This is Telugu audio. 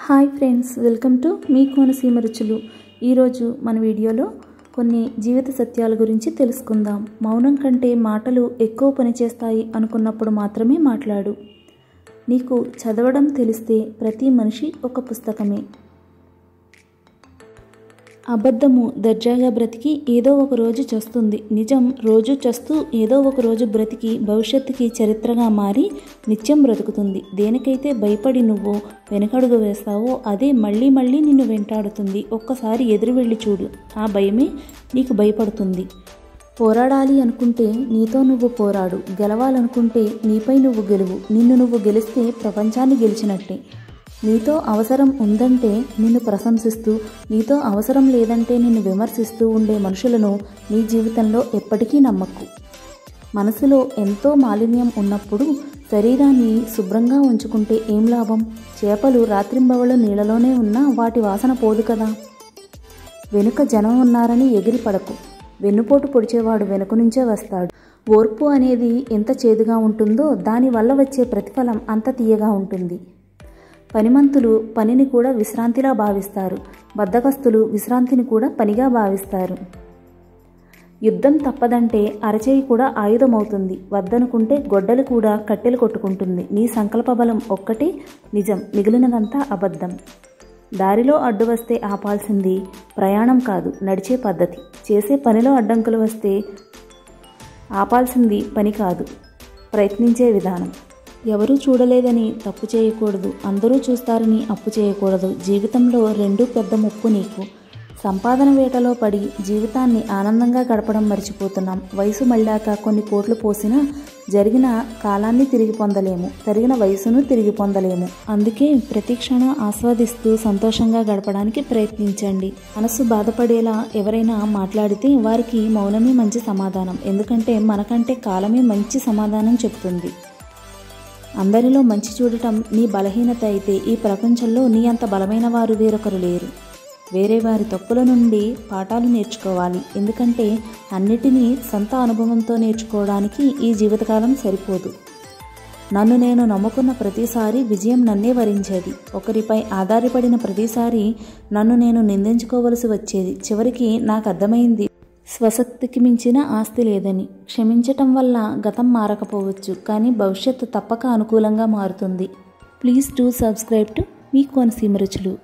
Hi friends, welcome to me Konaseema రుచులు. ఈరోజు మన వీడియోలో కొన్ని జీవిత సత్యాల గురించి తెలుసుకుందాం. మౌనం కంటే మాటలు ఎక్కువ పనిచేస్తాయి అనుకున్నప్పుడు మాత్రమే మాట్లాడు. నీకు చదవడం తెలిస్తే ప్రతి మనిషి ఒక పుస్తకమే. అబద్ధము దర్జాగా బ్రతికి ఏదో ఒక రోజు చస్తుంది. నిజం రోజు చస్తూ ఏదో ఒక రోజు బ్రతికి భవిష్యత్తుకి చరిత్రగా మారి నిత్యం బ్రతుకుతుంది. దేనికైతే భయపడి నువ్వు వెనకడుగు వేస్తావో అదే మళ్ళీ మళ్ళీ నిన్ను వెంటాడుతుంది. ఒక్కసారి ఎదురు వెళ్ళి చూడు, ఆ భయమే నీకు భయపడుతుంది. పోరాడాలి అనుకుంటే నీతో నువ్వు పోరాడు, గెలవాలనుకుంటే నీపై నువ్వు గెలువు. నిన్ను నువ్వు గెలిస్తే ప్రపంచాన్ని గెలిచినట్టే. నీతో అవసరం ఉందంటే నిన్ను ప్రశంసిస్తూ, నీతో అవసరం లేదంటే నిన్ను విమర్శిస్తూ ఉండే మనుషులను నీ జీవితంలో ఎప్పటికీ నమ్మకు. మనసులో ఎంతో మాలిన్యం ఉన్నప్పుడు శరీరాన్ని శుభ్రంగా ఉంచుకుంటే ఏం లాభం? చేపలు రాత్రింబవళ్ళు నీళ్ళలోనే ఉన్నా వాటి వాసన పోదు కదా. వెనుక జనం ఉన్నారని ఎగిరి పడకు. వెన్నుపోటు పొడిచేవాడు వెనుక నుంచే వస్తాడు. ఓర్పు అనేది ఎంత చేదుగా ఉంటుందో దానివల్ల వచ్చే ప్రతిఫలం అంత తీయగా ఉంటుంది. పనిమంతులు పనిని కూడా విశ్రాంతిలా భావిస్తారు. బద్ధకస్తులు విశ్రాంతిని కూడా పనిగా భావిస్తారు. యుద్ధం తప్పదంటే అరచేయి కూడా ఆయుధమవుతుంది. వద్దనుకుంటే గొడ్డలు కూడా కట్టెలు కొట్టుకుంటుంది. నీ సంకల్ప బలం ఒక్కటే నిజం, మిగిలినదంతా అబద్ధం. దారిలో అడ్డు వస్తే ఆపాల్సింది ప్రయాణం కాదు, నడిచే పద్ధతి. చేసే పనిలో అడ్డంకులు వస్తే ఆపాల్సింది పని కాదు, ప్రయత్నించే విధానం. ఎవరూ చూడలేదని తప్పు చేయకూడదు, అందరూ చూస్తారని అప్పు చేయకూడదు. జీవితంలో రెండూ పెద్ద ముప్పు నీకు. సంపాదన వేటలో పడి జీవితాన్ని ఆనందంగా గడపడం మర్చిపోతున్నాం. వయసు మళ్ళాక కొన్ని కోట్లు పోసినా జరిగిన కాలాన్ని తిరిగి పొందలేము, తరిగిన వయసును తిరిగి పొందలేము. అందుకే ప్రతి క్షణం ఆస్వాదిస్తూ సంతోషంగా గడపడానికి ప్రయత్నించండి. మనసు బాధపడేలా ఎవరైనా మాట్లాడితే వారికి మౌనమే మంచి సమాధానం. ఎందుకంటే మనకంటే కాలమే మంచి సమాధానం చెప్తుంది. అందరిలో మంచి చూడటం నీ బలహీనత అయితే ఈ ప్రపంచంలో నీ అంత బలమైన వారు వేరొకరు లేరు. వేరే వారి తప్పుల నుండి పాఠాలు నేర్చుకోవాలి. ఎందుకంటే అన్నిటినీ సొంత అనుభవంతో నేర్చుకోవడానికి ఈ జీవితకాలం సరిపోదు. నన్ను నేను నమ్ముకున్న ప్రతిసారి విజయం నన్నే వరించేది. ఒకరిపై ఆధారపడిన ప్రతిసారి నన్ను నేను నిందించుకోవలసి వచ్చేది. చివరికి నాకు అర్థమైంది, స్వశక్తికి మించిన ఆస్తి లేదని. క్షమించటం వల్ల గతం మారకపోవచ్చు, కానీ భవిష్యత్తు తప్పక అనుకూలంగా మారుతుంది. Please do subscribe to me Konaseema రుచులు.